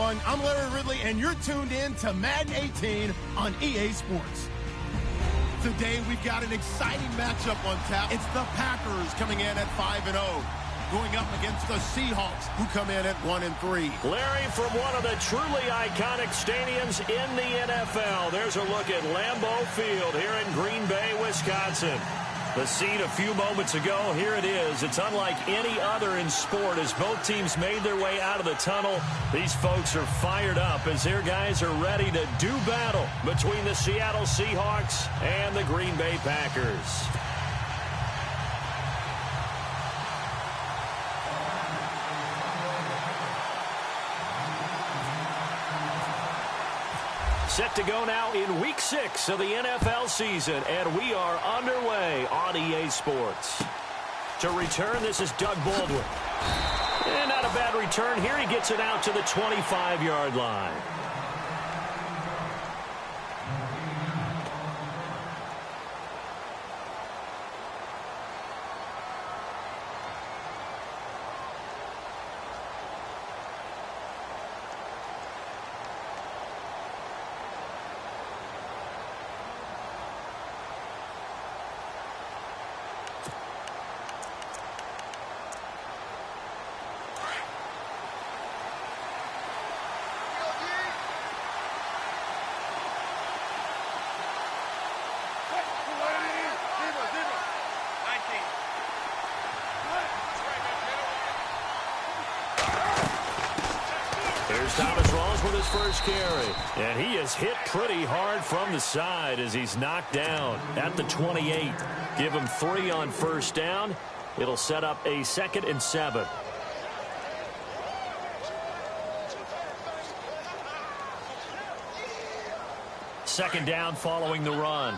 everyone. I'm Larry Ridley, and you're tuned in to Madden 18 on EA Sports. Today, we've got an exciting matchup on tap. It's the Packers coming in at 5-0, going up against the Seahawks, who come in at 1-3. Larry, from one of the truly iconic stadiums in the NFL, there's a look at Lambeau Field here in Green Bay, Wisconsin. The scene a few moments ago, here it is. It's unlike any other in sport as both teams made their way out of the tunnel. These folks are fired up as their guys are ready to do battle between the Seattle Seahawks and the Green Bay Packers. Set to go now in Week 6 of the NFL season, and we are underway on EA Sports. To return, this is Doug Baldwin. And not a bad return here. He gets it out to the 25-yard line. Thomas Rawls with his first carry. And he is hit pretty hard from the side as he's knocked down at the 28. Give him 3 on first down. It'll set up a 2nd and 7. Second down following the run.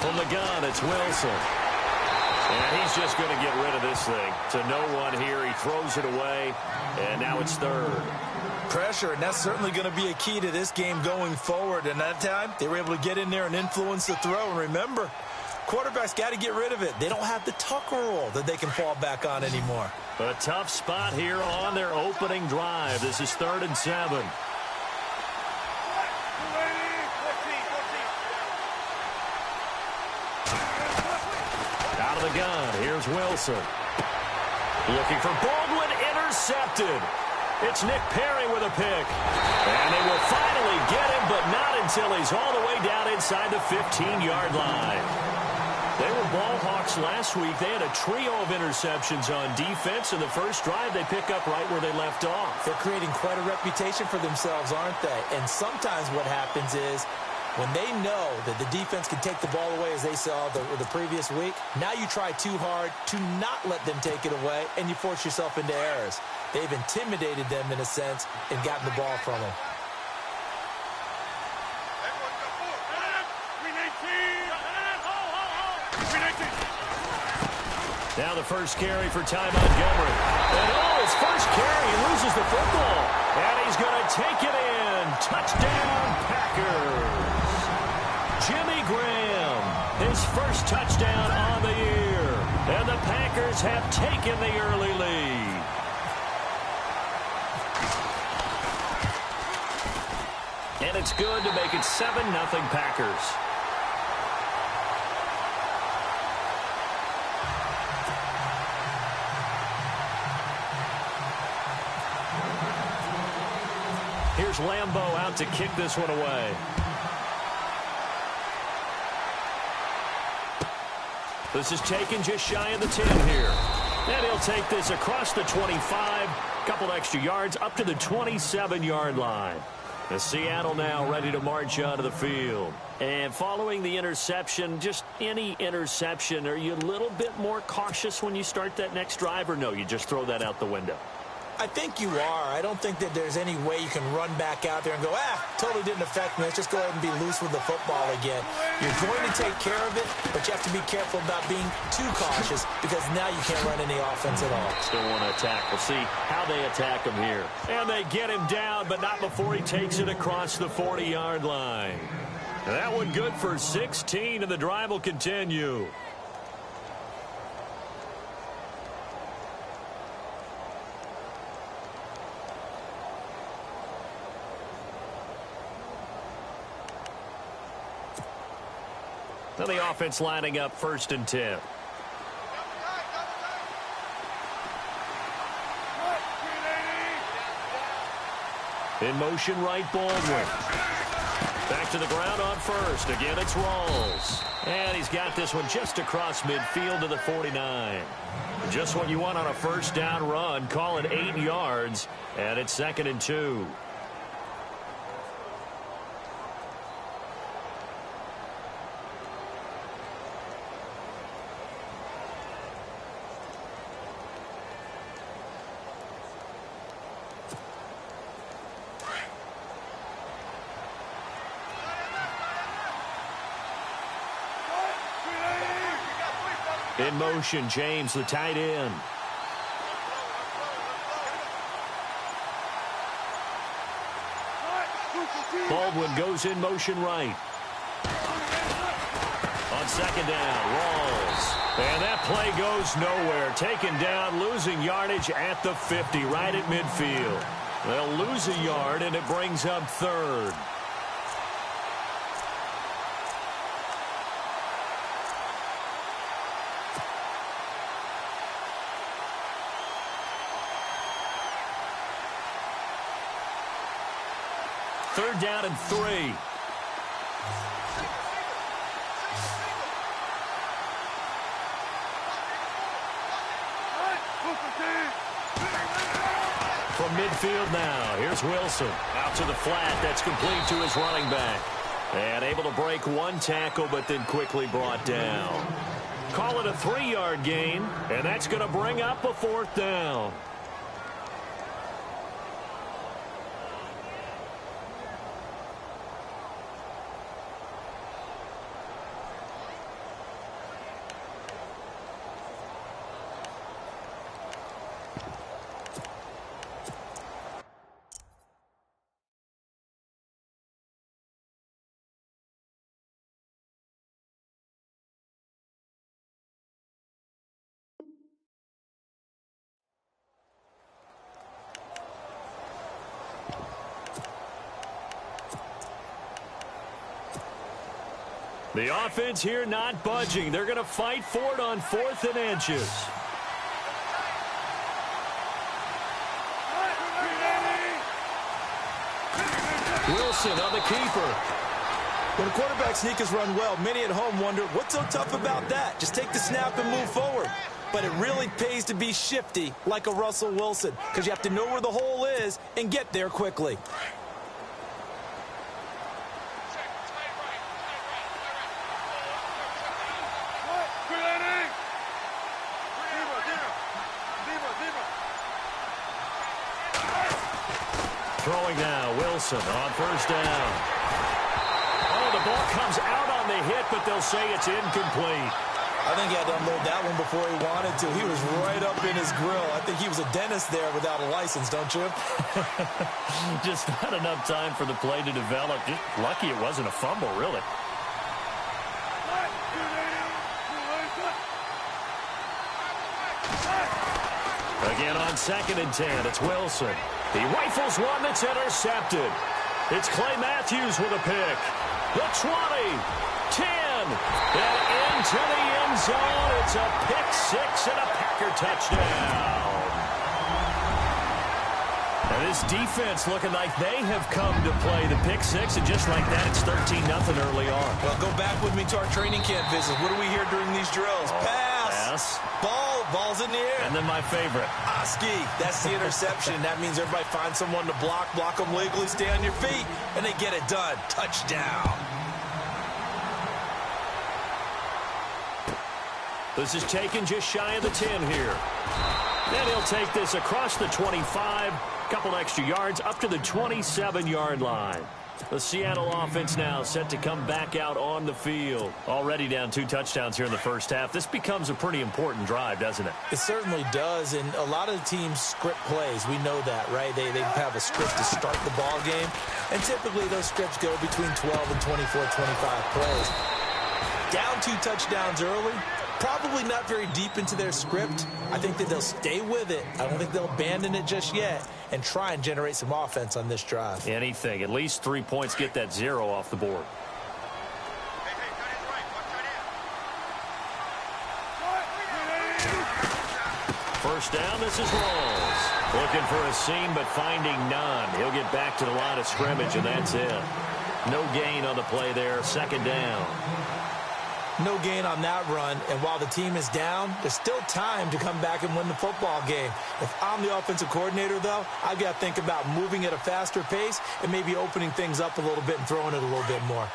From the gun, it's Wilson. And he's just going to get rid of this thing. To no one here. He throws it away. And now it's 3rd. Pressure, and that's certainly going to be a key to this game going forward. And that time, they were able to get in there and influence the throw. And remember, quarterbacks got to get rid of it. They don't have the Tucker rule that they can fall back on anymore. A tough spot here on their opening drive. This is 3rd and 7. Out of the gun, here's Wilson. Looking for Baldwin, intercepted. It's Nick Perry with a pick. And they will finally get him, but not until he's all the way down inside the 15-yard line. They were ball hawks last week. They had a trio of interceptions on defense. In the first drive, they pick up right where they left off. They're creating quite a reputation for themselves, aren't they? And sometimes what happens is when they know that the defense can take the ball away, as they saw the previous week, now you try too hard to not let them take it away, and you force yourself into errors. They've intimidated them in a sense and gotten the ball from them. Now the first carry for Ty Montgomery. And his first carry, he loses the football. And he's going to take it in. Touchdown, Packers. Jimmy Graham, his first touchdown on the year. And the Packers have taken the early lead. And it's good to make it 7-0 Packers. Here's Lambeau out to kick this one away. This is taken just shy of the 10 here. And he'll take this across the 25, couple extra yards up to the 27-yard line. The Seattle now ready to march onto the field. And following the interception, just any interception, are you a little bit more cautious when you start that next drive, or no, you just throw that out the window? I think you are. I don't think that there's any way you can run back out there and go, totally didn't affect me. Let's just go ahead and be loose with the football again. You're going to take care of it, but you have to be careful about being too cautious because now you can't run any offense at all. Still want to attack. We'll see how they attack him here. And they get him down, but not before he takes it across the 40-yard line. That one good for 16, and the drive will continue. Now the offense lining up 1st and 10. In motion, right Baldwin. Back to the ground on 1st. Again, it's Rawls. And he's got this one just across midfield to the 49. Just what you want on a 1st down run. Call it 8 yards. And it's 2nd and 2. In motion, James, the tight end. Baldwin goes in motion right. On 2nd down, Rawls. And that play goes nowhere. Taken down, losing yardage at the 50, right at midfield. They'll lose a yard, and it brings up 3rd. Third down and 3. From midfield now, here's Wilson. Out to the flat, that's complete to his running back. And able to break one tackle, but then quickly brought down. Call it a 3-yard gain, and that's going to bring up a 4th down. The offense here not budging. They're going to fight for it on 4th and inches. Wilson on the keeper. When a quarterback sneakers run well, many at home wonder, what's so tough about that? Just take the snap and move forward. But it really pays to be shifty like a Russell Wilson because you have to know where the hole is and get there quickly. Throwing now, Wilson on 1st down. Oh, the ball comes out on the hit, but they'll say it's incomplete. I think he had to unload that one before he wanted to. He was right up in his grill. I think he was a dentist there without a license, don't you? Just not enough time for the play to develop. Just lucky it wasn't a fumble, really. Again on 2nd and 10, it's Wilson. He rifles one that's intercepted. It's Clay Matthews with a pick. The 20, 10, and into the end zone. It's a pick 6 and a Packer touchdown. And this defense looking like they have come to play the pick 6, and just like that, it's 13-0 early on. Well, go back with me to our training camp visit. What do we hear during these drills? Pass. Ball's in the air. And then my favorite. Oski, that's the interception. That means everybody finds someone to block them legally, stay on your feet, and they get it done. Touchdown. This is taken just shy of the 10 here. And he'll take this across the 25, couple extra yards up to the 27-yard line. The Seattle offense now set to come back out on the field. Already down 2 touchdowns here in the first half. This becomes a pretty important drive, doesn't it? It certainly does, and a lot of the teams script plays. We know that, right? They have a script to start the ball game, and typically those scripts go between 12 and 24, 25 plays. Down 2 touchdowns early, probably not very deep into their script. I think that they'll stay with it. I don't think they'll abandon it just yet and try and generate some offense on this drive. Anything. At least 3 points, get that 0 off the board. First down, this is Rawls. Looking for a seam, but finding none. He'll get back to the line of scrimmage, and that's it. No gain on the play there. Second down. No gain on that run, and while the team is down, there's still time to come back and win the football game. If I'm the offensive coordinator, though, I've got to think about moving at a faster pace and maybe opening things up a little bit and throwing it a little bit more.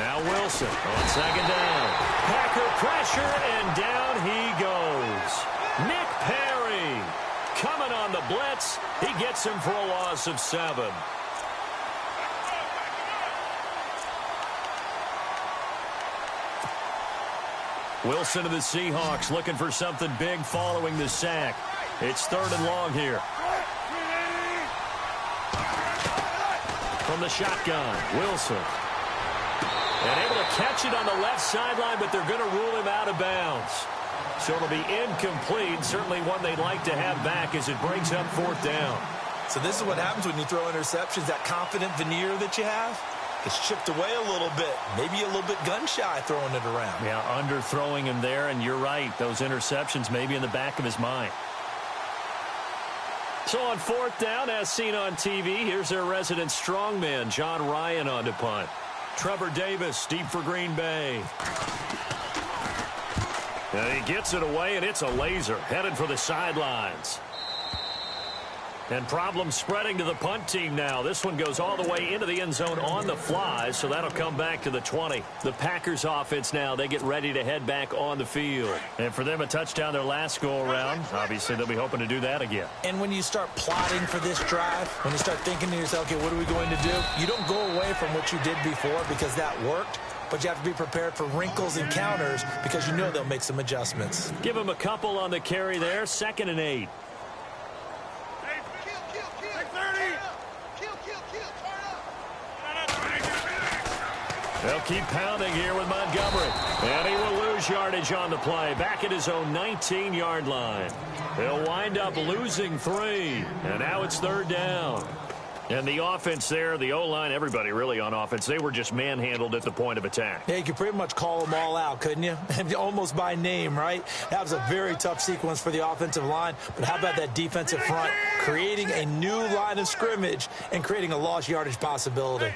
Now Wilson on second down. Packer pressure, and down he goes. Nick Perry coming on the blitz. He gets him for a loss of 7. Wilson of the Seahawks looking for something big following the sack. It's 3rd and long here. From the shotgun, Wilson. And able to catch it on the left sideline, but they're going to rule him out of bounds. So it'll be incomplete. Certainly one they'd like to have back as it brings up 4th down. So this is what happens when you throw interceptions. That confident veneer that you have gets chipped away a little bit. Maybe a little bit gun-shy throwing it around. Yeah, underthrowing him there, and you're right. Those interceptions may be in the back of his mind. So on 4th down, as seen on TV, here's their resident strongman, John Ryan, on to punt. Trevor Davis, deep for Green Bay. And he gets it away, and it's a laser, headed for the sidelines. And problems spreading to the punt team now. This one goes all the way into the end zone on the fly, so that'll come back to the 20. The Packers offense now, they get ready to head back on the field. And for them, a touchdown their last go-around. Obviously, they'll be hoping to do that again. And when you start plotting for this drive, when you start thinking to yourself, okay, what are we going to do? You don't go away from what you did before because that worked. But you have to be prepared for wrinkles and counters because you know they'll make some adjustments. Give them a couple on the carry there. 2nd and 8. They'll keep pounding here with Montgomery. And he will lose yardage on the play. Back at his own 19-yard line. He'll wind up losing 3. And now it's 3rd down. And the offense there, the O-line, everybody really on offense, they were just manhandled at the point of attack. Yeah, you could pretty much call them all out, couldn't you? Almost by name, right? That was a very tough sequence for the offensive line. But how about that defensive front creating a new line of scrimmage and creating a lost yardage possibility?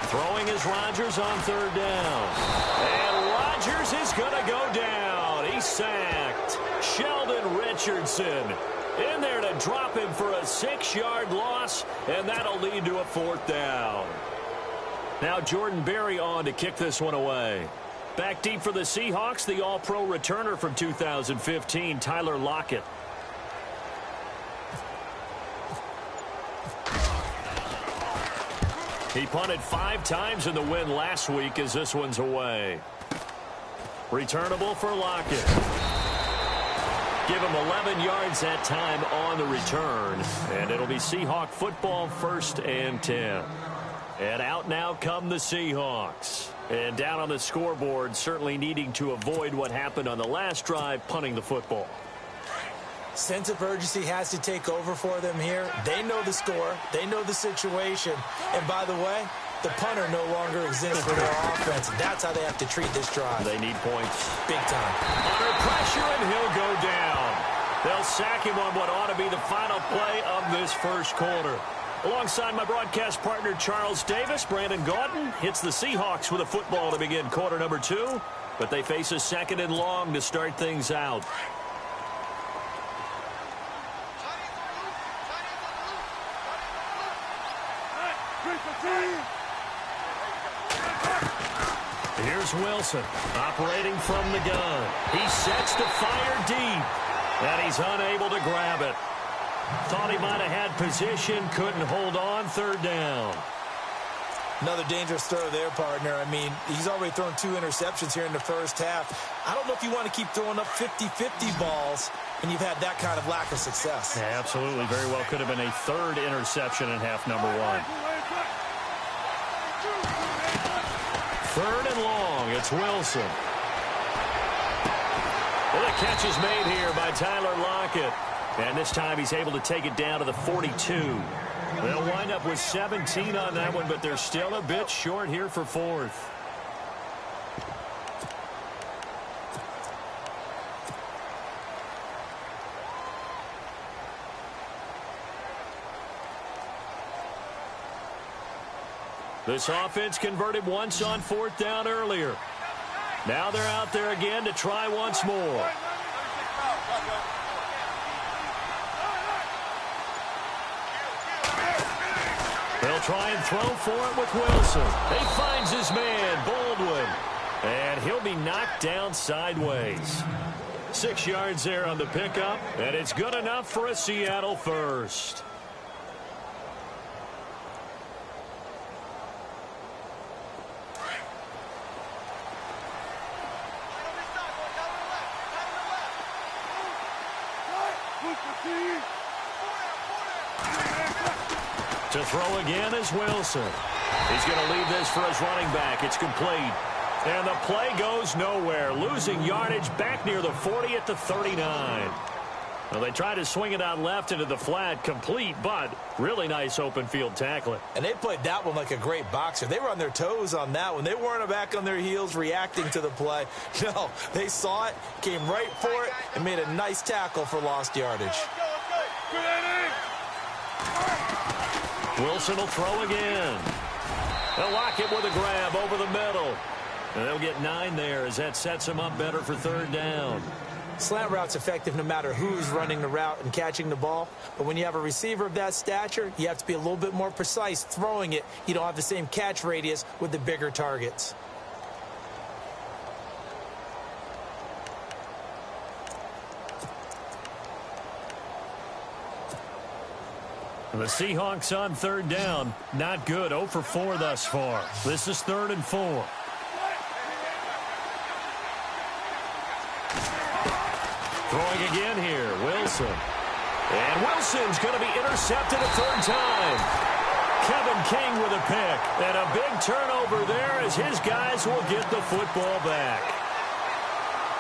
Throwing is Rodgers on 3rd down. And Rodgers is going to go down. He's sacked. Sheldon Richardson in there to drop him for a 6-yard loss, and that'll lead to a 4th down. Now Jordan Berry on to kick this one away. Back deep for the Seahawks, the All-Pro returner from 2015, Tyler Lockett. He punted 5 times in the win last week as this one's away. Returnable for Lockett. Give him 11 yards that time on the return. And it'll be Seahawk football, 1st and 10. And out now come the Seahawks. And down on the scoreboard, certainly needing to avoid what happened on the last drive, punting the football. Sense of urgency has to take over for them here. They know the score. They know the situation. And by the way, the punter no longer exists for their offense. That's how they have to treat this drive. They need points. Big time. Under pressure, and he'll go down. They'll sack him on what ought to be the final play of this first quarter. Alongside my broadcast partner, Charles Davis, Brandon Gaudin hits the Seahawks with a football to begin quarter number 2. But they face a 2nd and long to start things out. Here's Wilson operating from the gun. He sets to fire deep, and he's unable to grab it. Thought he might have had position, couldn't hold on. Third down. Another dangerous throw there, partner. I mean, he's already thrown 2 interceptions here in the first half. I don't know if you want to keep throwing up 50-50 balls and you've had that kind of lack of success. Yeah, absolutely. Very well could have been a 3rd interception in half number 1. 3rd and long. It's Wilson. Well, the catch is made here by Tyler Lockett. And this time he's able to take it down to the 42. They'll wind up with 17 on that one, but they're still a bit short here for 4th. This offense converted once on 4th down earlier. Now they're out there again to try once more. They'll try and throw for it with Wilson. He finds his man, Baldwin. And he'll be knocked down sideways. 6 yards there on the pickup, and it's good enough for a Seattle first. To throw again is Wilson. He's going to leave this for his running back. It's complete. And the play goes nowhere. Losing yardage back near the 40 at the 39. Well, they tried to swing it out left into the flat. Complete, but really nice open field tackling. And they played that one like a great boxer. They were on their toes on that one. They weren't back on their heels reacting to the play. No, they saw it, came right for it, and made a nice tackle for lost yardage. Wilson will throw again. They'll lock it with a grab over the middle. And they'll get 9 there as that sets them up better for 3rd down. Slant route's effective no matter who's running the route and catching the ball. But when you have a receiver of that stature, you have to be a little bit more precise throwing it. You don't have the same catch radius with the bigger targets. The Seahawks on 3rd down. Not good. 0 for 4 thus far. This is 3rd and 4. Throwing again here. Wilson. And Wilson's going to be intercepted a 3rd time. Kevin King with a pick. And a big turnover there as his guys will get the football back.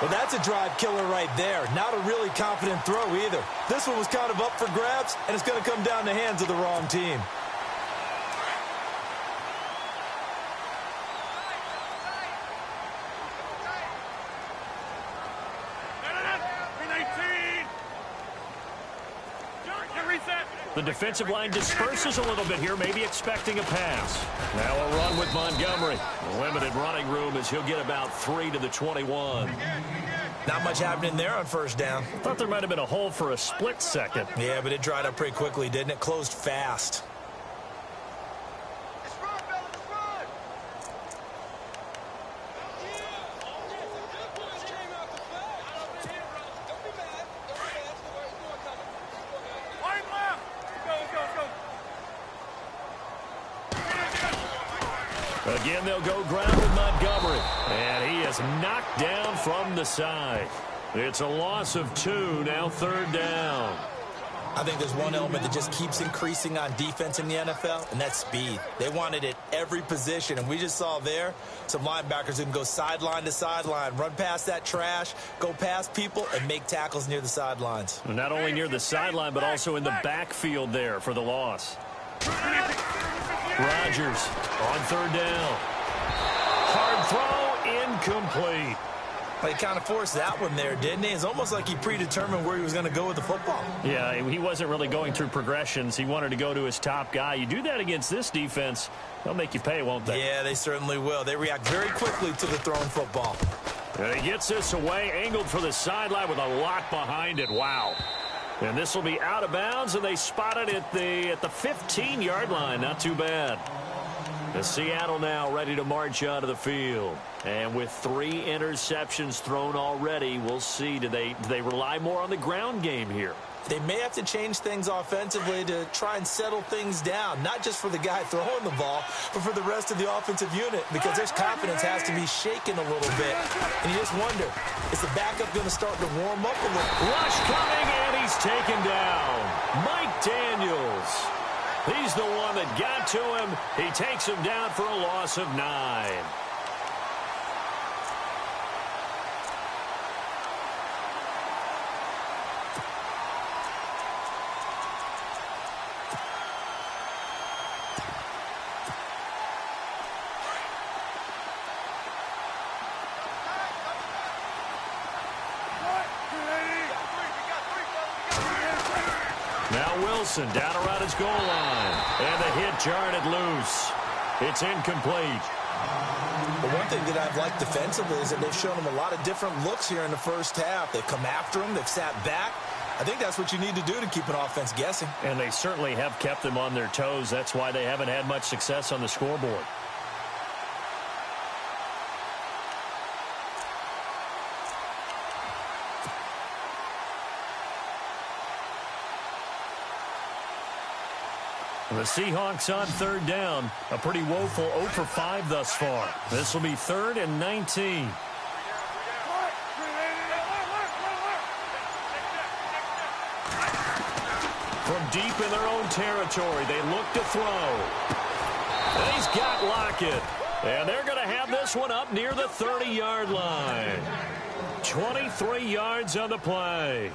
Well, that's a drive killer right there. Not a really confident throw either. This one was kind of up for grabs, and it's going to come down the hands of the wrong team. The defensive line disperses a little bit here, maybe expecting a pass. Now a run with Montgomery. Limited running room as he'll get about 3 to the 21. Not much happening there on 1st down. Thought there might have been a hole for a split second. Yeah, but it dried up pretty quickly, didn't it? Closed fast. Again, they'll go ground with Montgomery. And he is knocked down from the side. It's a loss of 2, now 3rd down. I think there's one element that just keeps increasing on defense in the NFL, and that's speed. They want it at every position, and we just saw there some linebackers who can go sideline to sideline, run past that trash, go past people, and make tackles near the sidelines. Not only near the sideline, but also in the backfield there for the loss. Rodgers on 3rd down. Hard throw, incomplete. He kind of forced that one there, didn't he? It's almost like he predetermined where he was going to go with the football. Yeah, he wasn't really going through progressions. He wanted to go to his top guy. You do that against this defense, they'll make you pay, won't they? Yeah, they certainly will. They react very quickly to the thrown football. And he gets this away, angled for the sideline with a lock behind it. Wow. And this will be out of bounds, and they spot it at the 15-yard line. Not too bad. Seattle now ready to march onto the field. And with 3 interceptions thrown already, we'll see. Do they rely more on the ground game here? They may have to change things offensively to try and settle things down, not just for the guy throwing the ball, but for the rest of the offensive unit, because their confidence has to be shaken a little bit. And you just wonder, is the backup going to start to warm up a little? Rush coming, and he's taken down. Mike Daniels. He's the one that got to him. He takes him down for a loss of 9. Now Wilson down around his goal line. And the hit jarred loose. It's incomplete. But one thing that I've liked defensively is that they've shown him a lot of different looks here in the first half. They've come after him. They've sat back. I think that's what you need to do to keep an offense guessing. And they certainly have kept them on their toes. That's why they haven't had much success on the scoreboard. The Seahawks on 3rd down. A pretty woeful 0 for 5 thus far. This will be 3rd and 19. From deep in their own territory, they look to throw. And he's got Lockett. And they're going to have this one up near the 30-yard line. 23 yards on the play.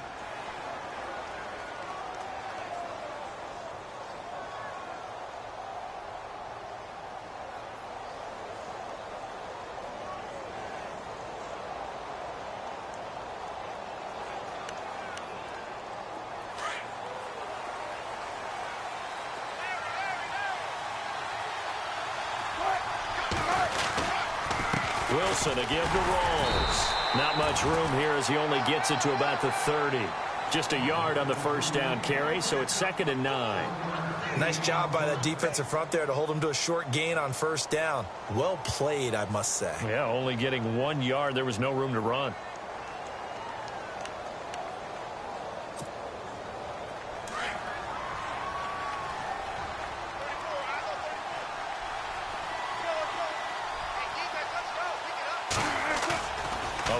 Wilson again to Rawls. Not much room here as he only gets it to about the 30. Just a yard on the first down carry, so it's 2nd and 9. Nice job by that defensive front there to hold him to a short gain on first down. Well played, I must say. Yeah, only getting 1 yard. There was no room to run.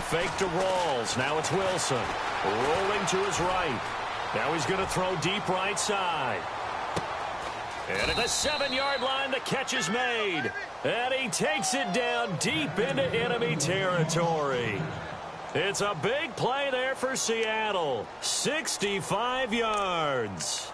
Fake to Rawls. Now it's Wilson. Rolling to his right. Now he's going to throw deep right side. And at the 7-yard line, the catch is made. And he takes it down deep into enemy territory. It's a big play there for Seattle. 65 yards.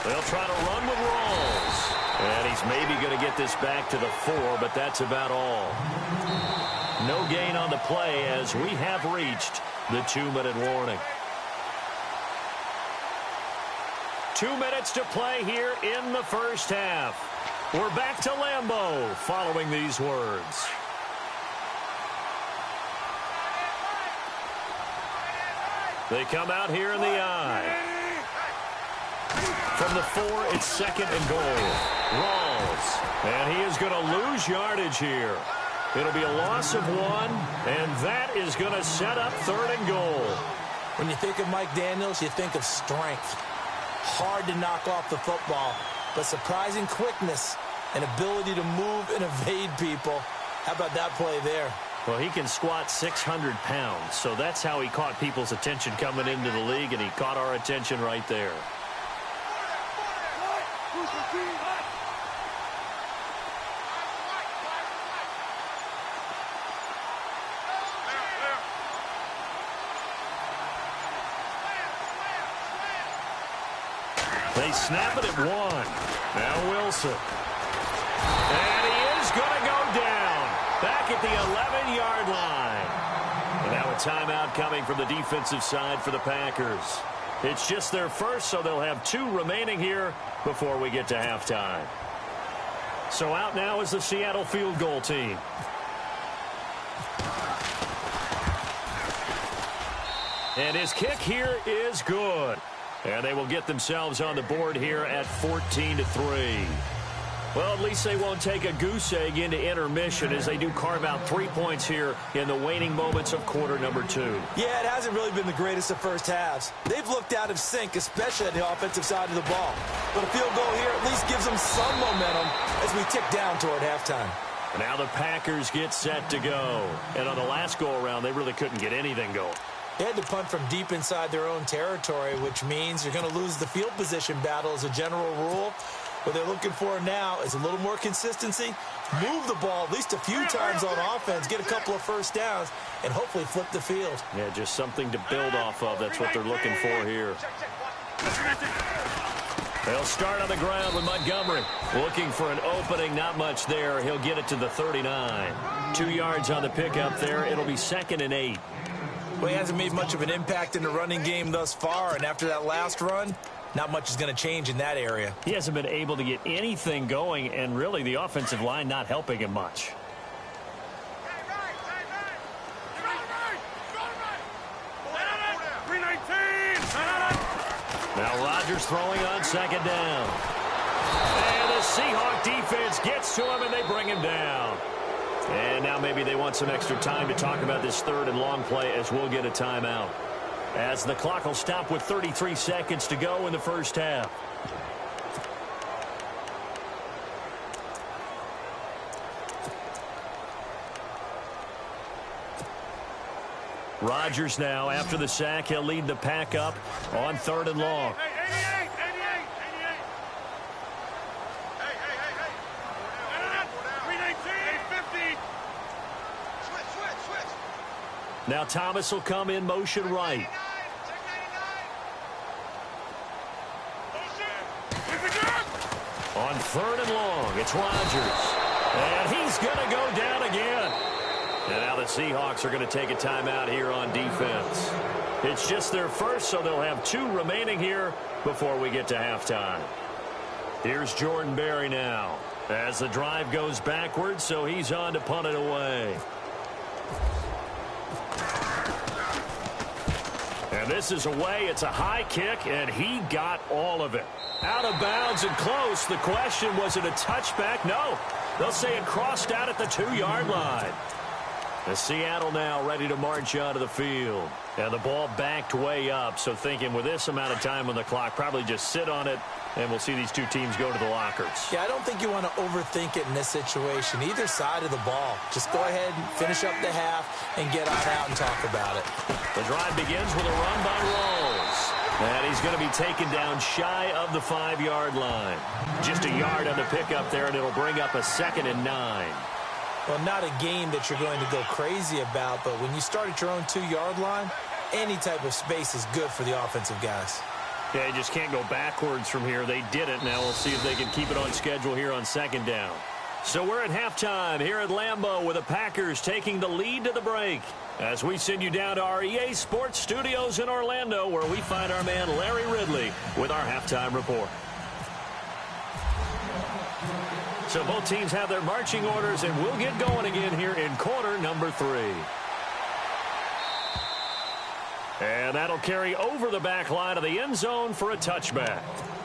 They'll try to run with Rawls. And he's maybe going to get this back to the 4, but that's about all. No gain on the play as we have reached the 2-minute warning. 2 minutes to play here in the first half. We're back to Lambeau following these words. They come out here in the I. From the 4, it's 2nd and goal. Rawls. And he is going to lose yardage here. It'll be a loss of 1, and that is going to set up 3rd and goal. When you think of Mike Daniels, you think of strength. Hard to knock off the football, but surprising quickness and ability to move and evade people. How about that play there? Well, he can squat 600 pounds, so that's how he caught people's attention coming into the league, and he caught our attention right there. They snap it at 1. Now Wilson. And he is going to go down. Back at the 11-yard line. And now a timeout coming from the defensive side for the Packers. It's just their first, so they'll have 2 remaining here before we get to halftime. So out now is the Seattle field goal team. And his kick here is good. And they will get themselves on the board here at 14-3. Well, at least they won't take a goose egg into intermission as they do carve out 3 points here in the waning moments of quarter number 2. Yeah, it hasn't really been the greatest of first halves. They've looked out of sync, especially on the offensive side of the ball. But a field goal here at least gives them some momentum as we tick down toward halftime. Now the Packers get set to go. And on the last go-around, they really couldn't get anything going. They had to punt from deep inside their own territory, which means you're going to lose the field position battle as a general rule. What they're looking for now is a little more consistency, move the ball at least a few times on offense, get a couple of first downs, and hopefully flip the field. Yeah, just something to build off of. That's what they're looking for here. They'll start on the ground with Montgomery. Looking for an opening, not much there. He'll get it to the 39. 2 yards on the pickup there. It'll be 2nd and 8. Well, he hasn't made much of an impact in the running game thus far, and after that last run, not much is going to change in that area. He hasn't been able to get anything going, and really the offensive line not helping him much. Now Rodgers throwing on 2nd down. And the Seahawk defense gets to him, and they bring him down. And now maybe they want some extra time to talk about this 3rd and long play as we'll get a timeout. As the clock will stop with 33 seconds to go in the first half. Rodgers now, after the sack, he'll lead the pack up on 3rd and long. Now Thomas will come in motion right. On 3rd and long, it's Rodgers. And he's going to go down again. And now the Seahawks are going to take a timeout here on defense. It's just their first, so they'll have 2 remaining here before we get to halftime. Here's Jordan Berry now as the drive goes backwards, so he's on to punt it away. And this is away. It's a high kick, and he got all of it. Out of bounds and close. The question, was it a touchback? No. They'll say it crossed out at the 2-yard line. The Seattle now ready to march onto the field. And the ball backed way up, so thinking with this amount of time on the clock, probably just sit on it, and we'll see these 2 teams go to the lockers. Yeah, I don't think you want to overthink it in this situation, either side of the ball. Just go ahead and finish up the half and get on out and talk about it. The drive begins with a run by Rolls. And he's going to be taken down shy of the 5-yard line. Just a yard on the pickup there, and it'll bring up a 2nd and 9. Well, not a game that you're going to go crazy about, but when you start at your own 2-yard line, any type of space is good for the offensive guys. Yeah, you just can't go backwards from here. They did it. Now we'll see if they can keep it on schedule here on 2nd down. So we're at halftime here at Lambeau with the Packers taking the lead to the break. As we send you down to our EA Sports Studios in Orlando, where we find our man Larry Ridley with our halftime report. So both teams have their marching orders, and we'll get going again here in quarter number 3. And that'll carry over the back line of the end zone for a touchback.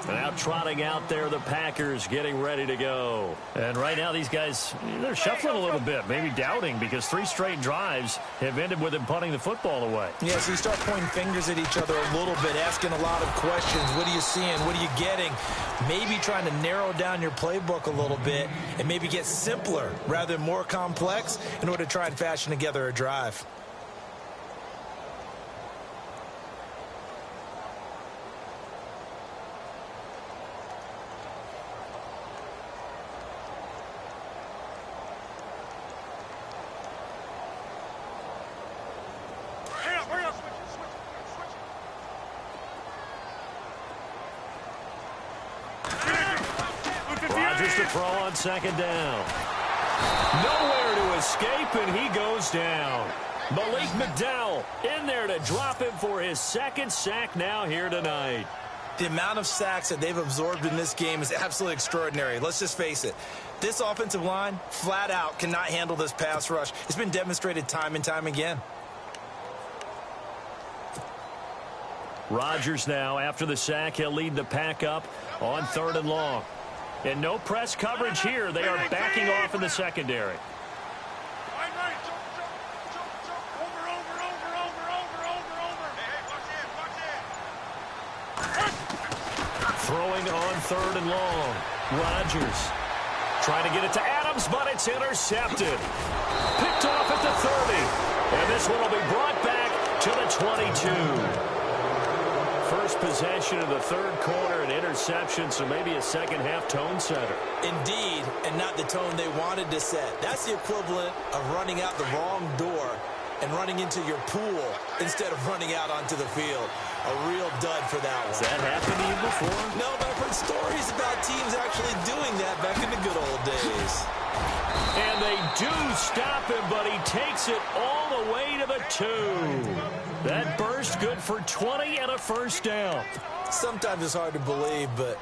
Now trotting out there, the Packers getting ready to go. And right now these guys, they're shuffling a little bit, maybe doubting, because 3 straight drives have ended with them punting the football away. Yeah, so you start pointing fingers at each other a little bit, asking a lot of questions. What are you seeing? What are you getting? Maybe trying to narrow down your playbook a little bit and maybe get simpler rather than more complex in order to try and fashion together a drive. Rodgers to throw on 2nd down. Nowhere to escape, and he goes down. Malik McDowell in there to drop him for his 2nd sack now here tonight. The amount of sacks that they've absorbed in this game is absolutely extraordinary. Let's just face it. This offensive line, flat out, cannot handle this pass rush. It's been demonstrated time and time again. Rodgers now, after the sack, he'll lead the pack up on 3rd and long. And no press coverage here. They are backing off in the secondary. Throwing on 3rd and long. Rodgers trying to get it to Adams, but it's intercepted. Picked off at the 30. And this one will be brought back to the 22. First possession of the 3rd quarter, an interception, so maybe a second-half tone setter. Indeed, and not the tone they wanted to set. That's the equivalent of running out the wrong door and running into your pool instead of running out onto the field. A real dud for that one. Has that happened to you before? No, but I've heard stories about teams actually doing that back in the good old days. And they do stop him, but he takes it all the way to the 2. That burst good for 20 and a first down. Sometimes it's hard to believe, but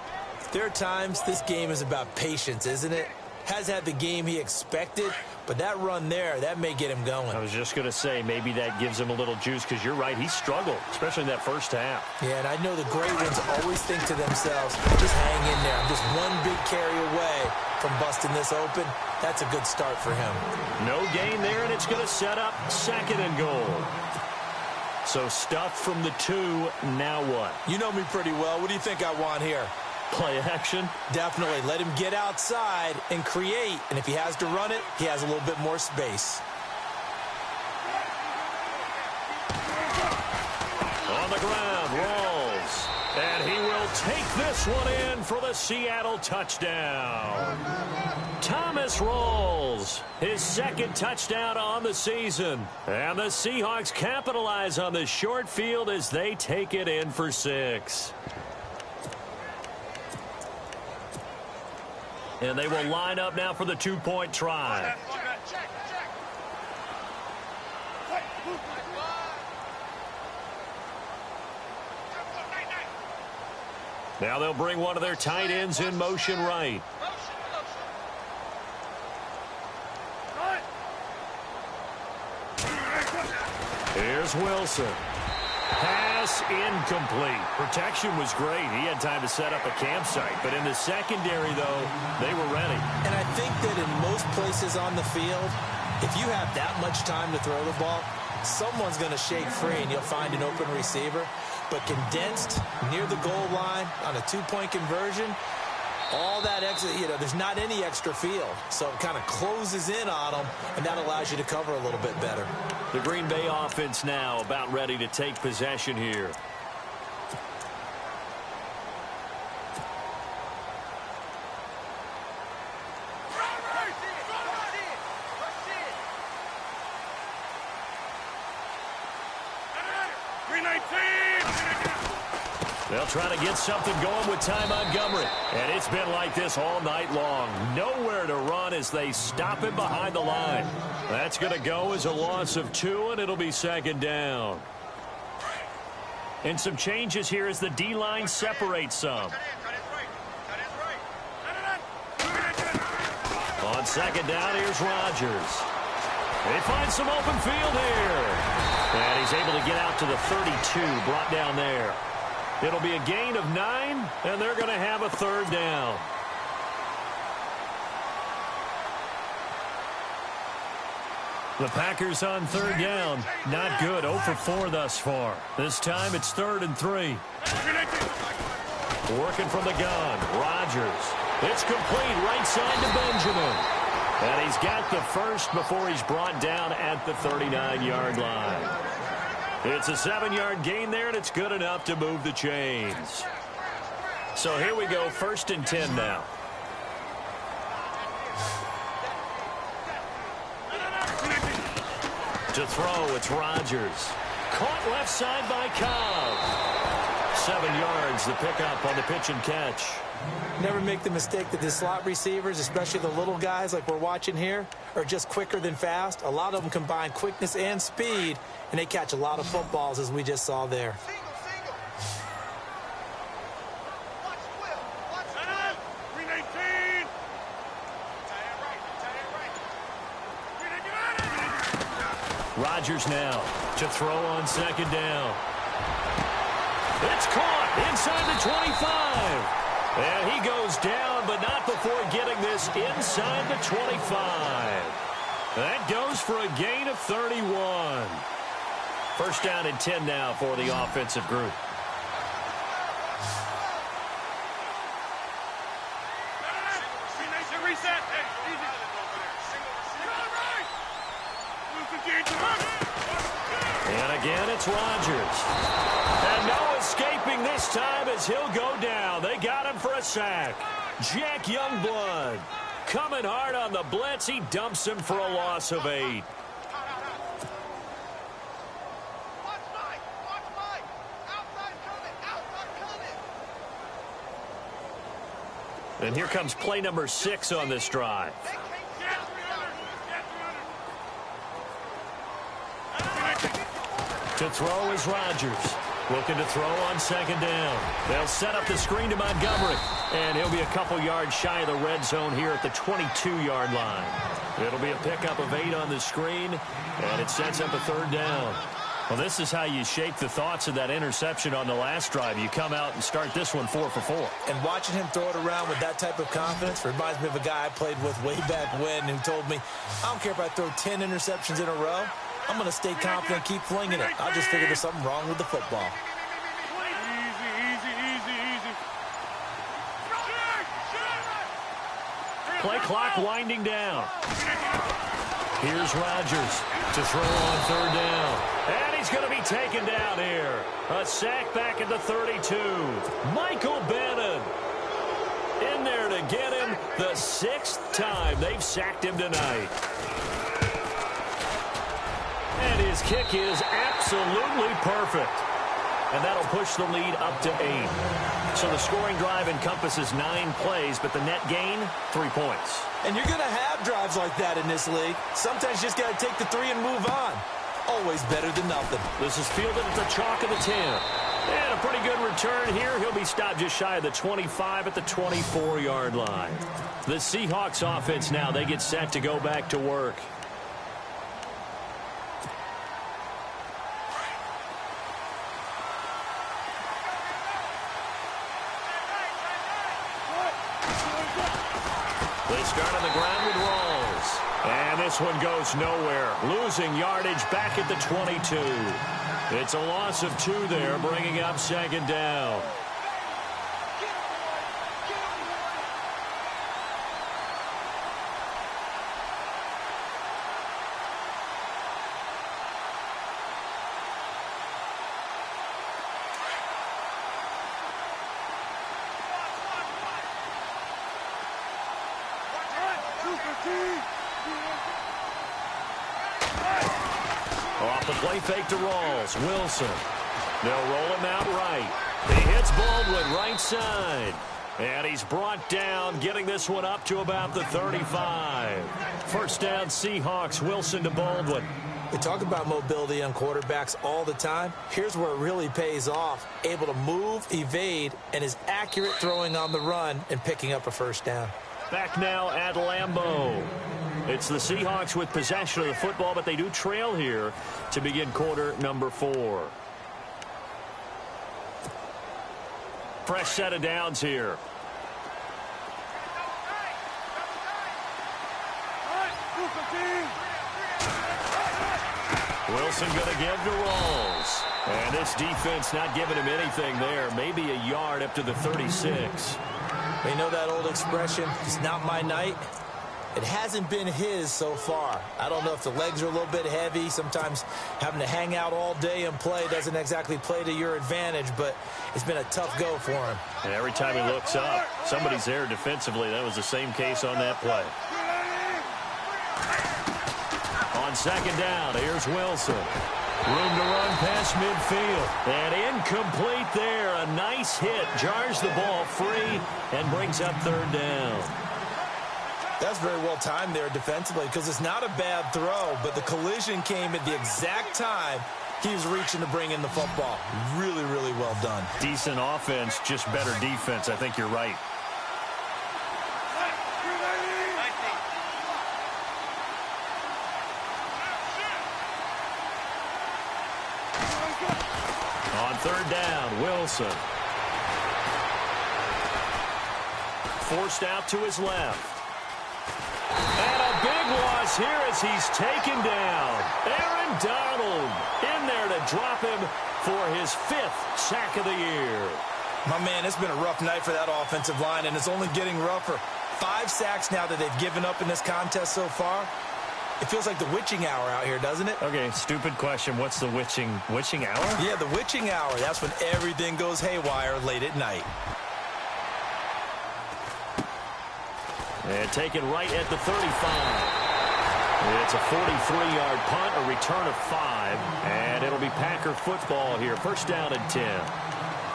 there are times this game is about patience, isn't it? Has had the game he expected, but that run there, that may get him going. I was just going to say, maybe that gives him a little juice, because you're right, he struggled, especially in that first half. Yeah, and I know the great ones always think to themselves, just hang in there. I'm just one big carry away from busting this open. That's a good start for him. No gain there, and it's going to set up 2nd and goal. So stuff from the 2, now what? You know me pretty well. What do you think I want here? Play action? Definitely. Let him get outside and create. And if he has to run it, he has a little bit more space. On the ground, Rawls. And he will take this one in for the Seattle touchdown. Thomas Rawls, his 2nd touchdown on the season. And the Seahawks capitalize on the short field as they take it in for 6. And they will line up now for the 2-point try. Now they'll bring one of their tight ends in motion right. Here's Wilson. Pass incomplete. Protection was great. He had time to set up a campsite. But in the secondary, though, they were ready. And I think that in most places on the field, if you have that much time to throw the ball, someone's going to shake free and you'll find an open receiver. But condensed near the goal line on a 2-point conversion, all that extra, there's not any extra field. So it kind of closes in on them, and that allows you to cover a little bit better. The Green Bay offense now about ready to take possession here. They'll try to get something going with Ty Montgomery. And it's been like this all night long. Nowhere to run as they stop him behind the line. That's going to go as a loss of 2, and it'll be 2nd down. And some changes here as the D-line separates some. On 2nd down, here's Rodgers. They find some open field here. And he's able to get out to the 32, brought down there. It'll be a gain of 9, and they're going to have a 3rd down. The Packers on 3rd down. Not good. 0 for 4 thus far. This time it's 3rd and 3. Working from the gun. Rodgers. It's complete right side to Benjamin. And he's got the first before he's brought down at the 39-yard line. It's a 7-yard gain there, and it's good enough to move the chains. So here we go, 1st and 10 now. To throw, it's Rodgers. Caught left side by Cobb. 7 yards, the pickup on the pitch and catch. Never make the mistake that the slot receivers, especially the little guys like we're watching here, are just quicker than fast. A lot of them combine quickness and speed, and they catch a lot of footballs, as we just saw there. Rodgers now to throw on second down. It's caught inside the 25. And he goes down, but not before getting this inside the 25. That goes for a gain of 31. First down and 10 now for the offensive group. And again, it's Rodgers. And no escaping this time as he'll go down. They got him for a sack. Jack Youngblood coming hard on the blitz. He dumps him for a loss of 8. And here comes play number 6 on this drive. To throw is Rodgers. Looking to throw on second down. They'll set up the screen to Montgomery. And he'll be a couple yards shy of the red zone here at the 22-yard line. It'll be a pickup of 8 on the screen. And it sets up a third down. Well, this is how you shake the thoughts of that interception on the last drive. You come out and start this one 4 for 4. And watching him throw it around with that type of confidence reminds me of a guy I played with way back when who told me, I don't care if I throw 10 interceptions in a row. I'm going to stay confident, keep flinging it. I just figured there's something wrong with the football. Play clock winding down. Here's Rodgers to throw on third down. And he's going to be taken down here. A sack back at the 32. Michael Bannon in there to get him the 6th time they've sacked him tonight. And his kick is absolutely perfect. And that'll push the lead up to 8. So the scoring drive encompasses 9 plays, but the net gain, 3 points. And you're going to have drives like that in this league. Sometimes you just got to take the 3 and move on. Always better than nothing. This is fielded at the chalk of the 10. And a pretty good return here. He'll be stopped just shy of the 25 at the 24-yard line. The Seahawks offense now, they get set to go back to work. They start on the ground with Rawls. And this one goes nowhere. Losing yardage back at the 22. It's a loss of 2 there, bringing up second down. Off the play fake to Rawls. Wilson. They'll roll him out right. He hits Baldwin right side. And he's brought down, getting this one up to about the 35. First down, Seahawks. Wilson to Baldwin. We talk about mobility on quarterbacks all the time. Here's where it really pays off. Able to move, evade, and is accurate throwing on the run and picking up a first down. Back now at Lambeau. It's the Seahawks with possession of the football, but they do trail here to begin quarter number 4. Fresh set of downs here. Wilson going to give to Rawls. And this defense not giving him anything there. Maybe a yard up to the 36. You know that old expression, it's not my night? It hasn't been his so far. I don't know if the legs are a little bit heavy. Sometimes having to hang out all day and play doesn't exactly play to your advantage, but it's been a tough go for him. And every time he looks up, somebody's there defensively. That was the same case on that play. On second down, here's Wilson. Room to run past midfield. And incomplete there. A nice hit. Jars the ball free and brings up third down. That's very well timed there defensively because it's not a bad throw, but the collision came at the exact time he was reaching to bring in the football. Really, really well done. Decent offense, just better defense. I think you're right. third down. Wilson. Forced out to his left. And a big loss here as he's taken down. Aaron Donald in there to drop him for his 5th sack of the year. My man, it's been a rough night for that offensive line, and it's only getting rougher. 5 sacks now that they've given up in this contest so far. It feels like the witching hour out here, doesn't it? Okay, stupid question. What's the witching hour? Yeah, the witching hour. That's when everything goes haywire late at night. And taken right at the 35. It's a 43-yard punt, a return of 5, and it'll be Packer football here. First down and 10.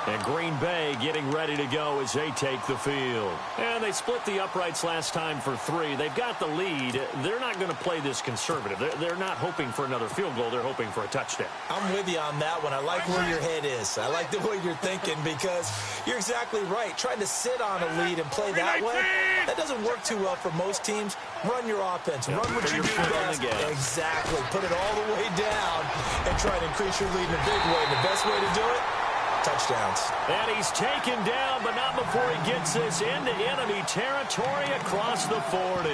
And Green Bay getting ready to go as they take the field. And they split the uprights last time for 3. They've got the lead. They're not going to play this conservative. They're not hoping for another field goal. They're hoping for a touchdown. I'm with you on that one. I like where your head is. I like the way you're thinking because you're exactly right. Trying to sit on a lead and play that way, that doesn't work too well for most teams. Run your offense. Run what you do best. Exactly. Put it all the way down and try to increase your lead in a big way. And the best way to do it, touchdowns. And he's taken down, but not before he gets this into enemy territory across the 40.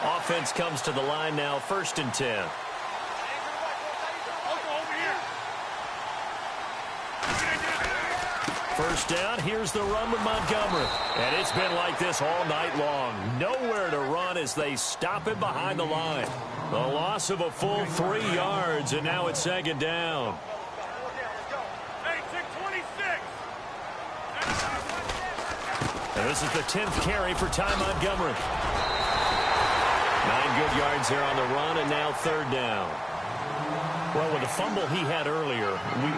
Offense comes to the line now, 1st and 10. First down, here's the run with Montgomery. And it's been like this all night long. Nowhere to run as they stop it behind the line. The loss of a full 3 yards, and now it's 2nd down. And this is the 10th carry for Ty Montgomery. 9 good yards here on the run, and now 3rd down. Well, with the fumble he had earlier,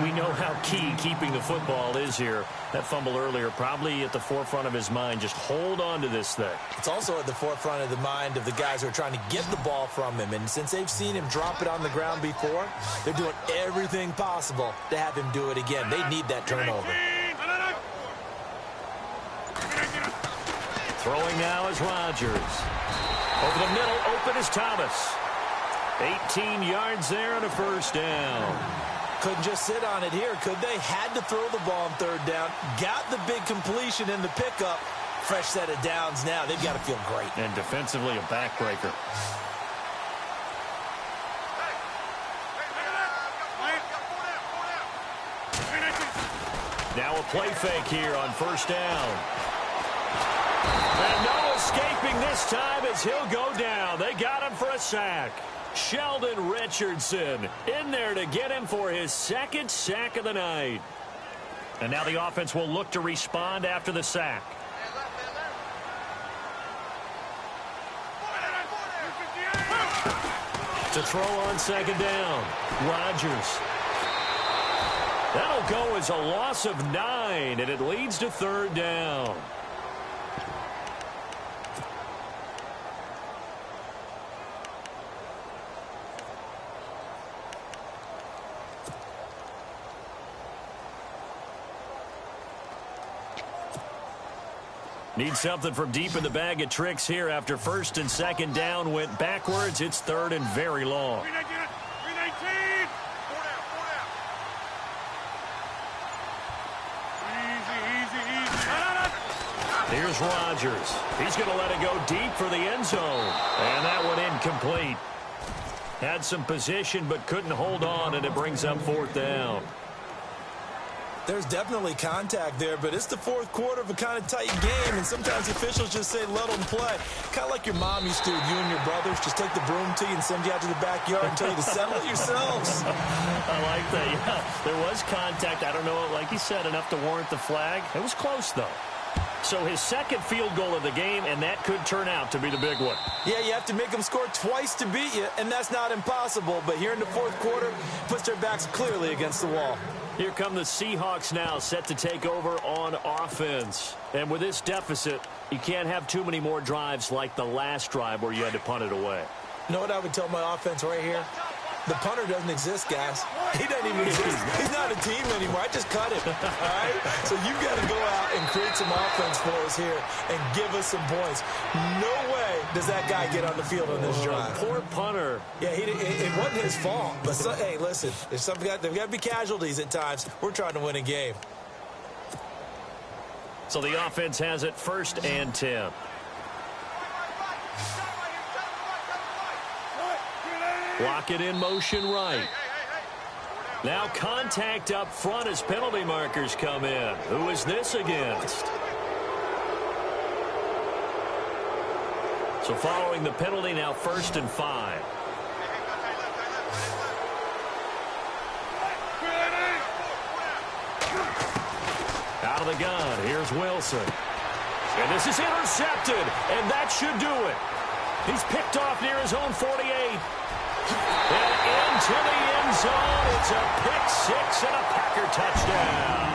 we know how key keeping the football is here. That fumble earlier probably at the forefront of his mind. Just hold on to this thing. It's also at the forefront of the mind of the guys who are trying to get the ball from him. And since they've seen him drop it on the ground before, they're doing everything possible to have him do it again. They need that turnover. Throwing now is Rodgers. Over the middle, open is Thomas. 18 yards there and a 1st down. Couldn't just sit on it here, could they? Had to throw the ball on 3rd down. Got the big completion in the pickup. Fresh set of downs now. They've got to feel great. And defensively, a backbreaker. Now a play fake here on 1st down. And no escaping this time as he'll go down. They got him for a sack. Sheldon Richardson in there to get him for his 2nd sack of the night. And now the offense will look to respond after the sack. To throw on 2nd down, Rodgers. That'll go as a loss of 9, and it leads to 3rd down. Need something from deep in the bag of tricks here after 1st and 2nd down went backwards. It's 3rd and very long. Here's Rodgers. He's going to let it go deep for the end zone. And that one incomplete. Had some position but couldn't hold on, and it brings up 4th down. There's definitely contact there, but it's the 4th quarter of a kind of tight game, and sometimes officials just say let them play. Kind of like your mom used to, you and your brothers, just take the broom to you and send you out to the backyard and tell you to settle it yourselves. I like that, yeah. There was contact. I don't know, like you said, enough to warrant the flag. It was close, though. So his 2nd field goal of the game, and that could turn out to be the big one. Yeah, you have to make them score twice to beat you, and that's not impossible. But here in the 4th quarter, puts their backs clearly against the wall. Here come the Seahawks now, set to take over on offense. And with this deficit, you can't have too many more drives like the last drive where you had to punt it away. You know what I would tell my offense right here? The punter doesn't exist, guys. He doesn't even exist. He's not a team anymore. I just cut him. All right? So you've got to go out and create some offense for us here and give us some points. No way does that guy get on the field on this drive? Poor punter. Yeah, it wasn't his fault. But hey, listen, there's got to be casualties at times. We're trying to win a game. So the offense has it 1st and 10. Block it in motion right. Now contact up front as penalty markers come in. Who is this against? So following the penalty, now 1st and 5. Out of the gun, here's Wilson. And this is intercepted, and that should do it. He's picked off near his own 48. And into the end zone, it's a pick 6 and a Packer touchdown.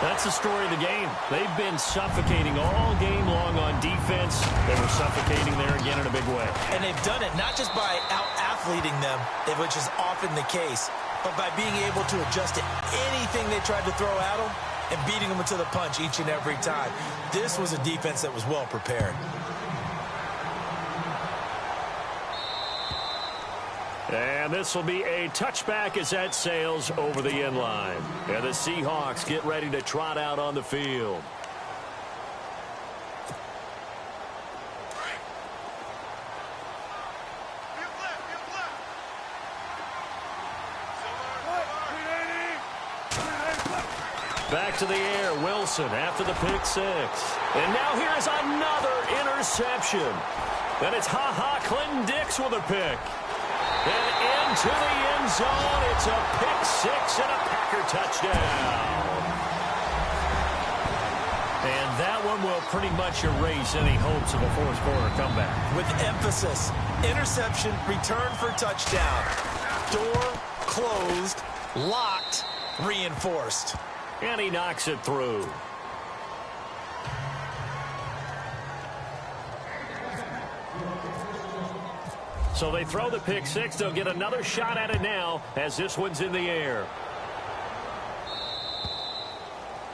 That's the story of the game. They've been suffocating all game long on defense. They were suffocating there again in a big way. And they've done it not just by out-athleting them, which is often the case, but by being able to adjust to anything they tried to throw at them and beating them to the punch each and every time. This was a defense that was well prepared. And this will be a touchback as that sails over the end line. And the Seahawks get ready to trot out on the field. Back to the air, Wilson after the pick 6. And now here's another interception. And it's Clinton Dix with a pick. And into the end zone, it's a pick 6 and a Packer touchdown. And that one will pretty much erase any hopes of a fourth-quarter comeback. With emphasis, interception, return for touchdown. Door closed, locked, reinforced. And he knocks it through. So they throw the pick 6. They'll get another shot at it now as this one's in the air.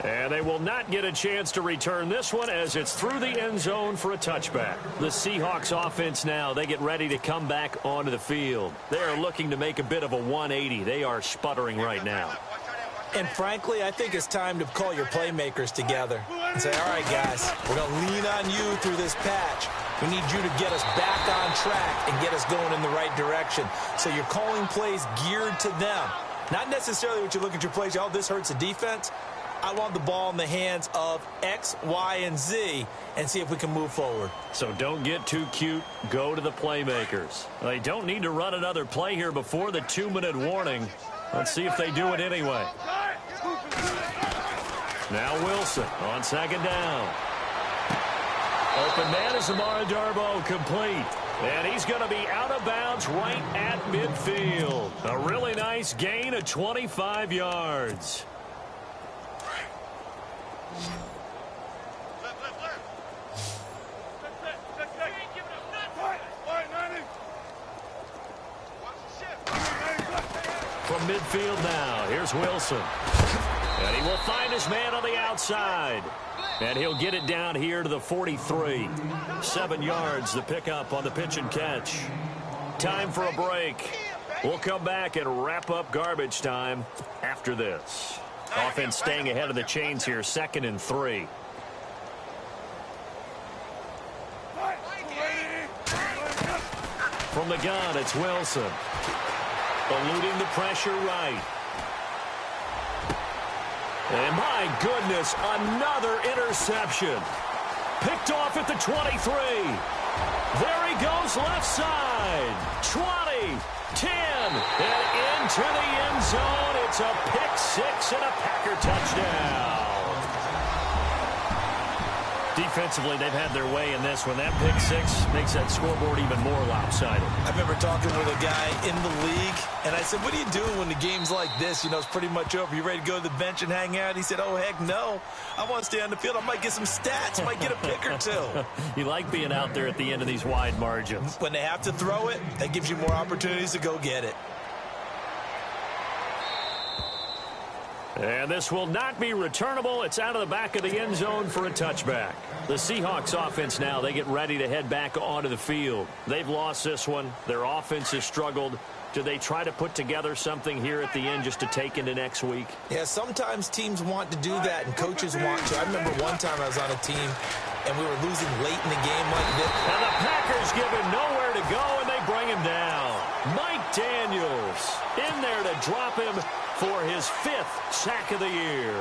And they will not get a chance to return this one as it's through the end zone for a touchback. The Seahawks offense now, they get ready to come back onto the field. They are looking to make a bit of a 180. They are sputtering right now. And frankly, I think it's time to call your playmakers together and say, all right, guys, we're going to lean on you through this patch. We need you to get us back on track and get us going in the right direction. So you're calling plays geared to them. Not necessarily what you look at your plays, oh, this hurts the defense. I want the ball in the hands of X, Y, and Z and see if we can move forward. So don't get too cute. Go to the playmakers. They don't need to run another play here before the 2-minute warning. Let's see if they do it anyway. Now Wilson on 2nd down. Open man is Amara Darboh, complete. And he's going to be out of bounds right at midfield. A really nice gain of 25 yards. From midfield now, here's Wilson. And he will find his man on the outside. And he'll get it down here to the 43. 7 yards the pickup on the pitch and catch. Time for a break. We'll come back and wrap up garbage time after this. Offense staying ahead of the chains here, 2nd and 3. From the gun, it's Wilson. Eluding the pressure right. And my goodness, another interception. Picked off at the 23. There he goes left side. 20, 10, and into the end zone. It's a pick 6 and a Packer touchdown. Defensively, they've had their way in this one. That pick 6 makes that scoreboard even more lopsided. I remember talking with a guy in the league, and I said, what are you doing when the game's like this? You know, it's pretty much over. You ready to go to the bench and hang out? He said, oh, heck no. I want to stay on the field. I might get some stats. I might get a pick or two. You like being out there at the end of these wide margins. When they have to throw it, that gives you more opportunities to go get it. And this will not be returnable. It's out of the back of the end zone for a touchback. The Seahawks offense now, they get ready to head back onto the field. They've lost this one. Their offense has struggled. Do they try to put together something here at the end just to take into next week? Yeah, sometimes teams want to do that and coaches want to. I remember one time I was on a team and we were losing late in the game like this. And the Packers give him nowhere to go and they bring him down. Mike Daniels in there to drop him for his 5th sack of the year.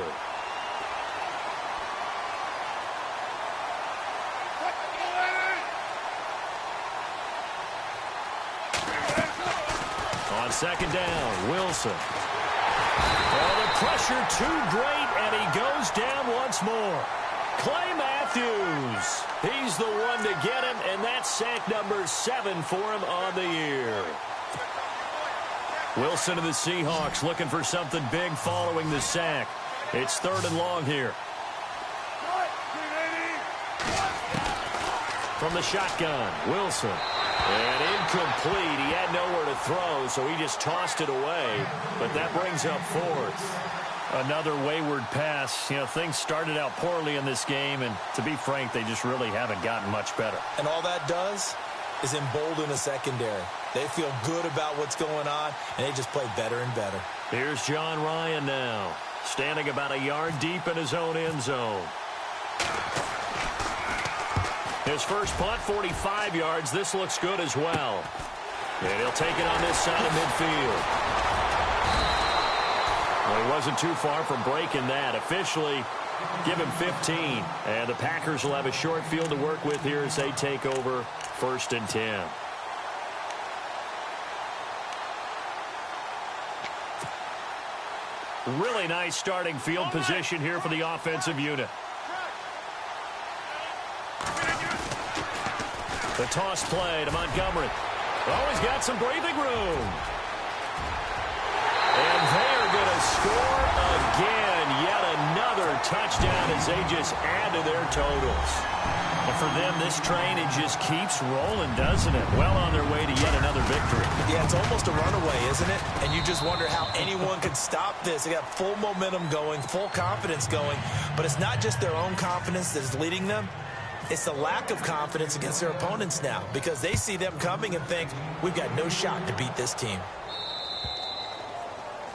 On second down, Wilson. Oh, the pressure too great, and he goes down once more. Clay Matthews, he's the one to get him, and that's sack number 7 for him on the year. Wilson of the Seahawks looking for something big following the sack. It's 3rd and long here. From the shotgun, Wilson. And incomplete. He had nowhere to throw, so he just tossed it away. But that brings up 4th. Another wayward pass. You know, things started out poorly in this game, and to be frank, they just really haven't gotten much better. And all that does is embolden the secondary. They feel good about what's going on, and they just play better and better. Here's John Ryan now, standing about a yard deep in his own end zone. His first punt, 45 yards. This looks good as well. And he'll take it on this side of midfield. Well, he wasn't too far from breaking that. Officially, give him 15. And the Packers will have a short field to work with here as they take over 1st and 10. Really nice starting field position here for the offensive unit. The toss play to Montgomery. Oh, he's got some breathing room. And they are going to score again. Yet another touchdown as they just add to their totals. And for them, this train, it just keeps rolling, doesn't it? Well on their way to yet another victory. Yeah, it's almost a runaway, isn't it? And you just wonder how anyone could stop this. They got full momentum going, full confidence going. But it's not just their own confidence that is leading them. It's the lack of confidence against their opponents now because they see them coming and think, we've got no shot to beat this team.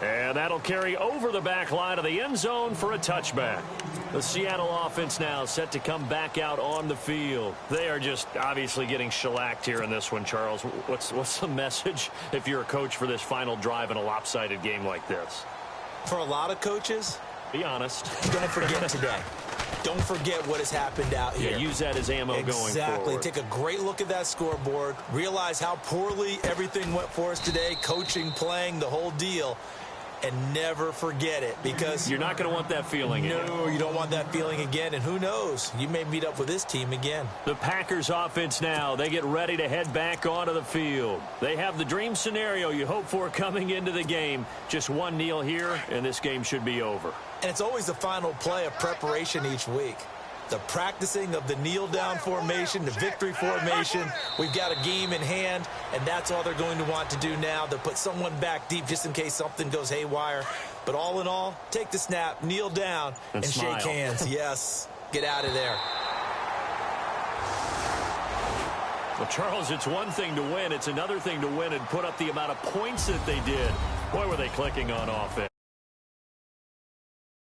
And that'll carry over the back line of the end zone for a touchback. The Seattle offense now set to come back out on the field. They are just obviously getting shellacked here in this one, Charles. What's the message if you're a coach for this final drive in a lopsided game like this? For a lot of coaches, be honest. Don't forget today. Don't forget what has happened out here. Yeah, use that as ammo going forward. Exactly. Take a great look at that scoreboard. Realize how poorly everything went for us today. Coaching, playing, the whole deal. And never forget it because you're not going to want that feeling again. No, you don't want that feeling again. And who knows? You may meet up with this team again. The Packers offense now, they get ready to head back onto the field. They have the dream scenario you hope for coming into the game. Just one kneel here, and this game should be over. And it's always the final play of preparation each week. The practicing of the kneel-down formation, the victory formation. We've got a game in hand, and that's all they're going to want to do now. They'll put someone back deep just in case something goes haywire. But all in all, take the snap, kneel down, and shake hands. Yes, get out of there. Well, Charles, it's one thing to win. It's another thing to win and put up the amount of points that they did. Boy, were they clicking on offense.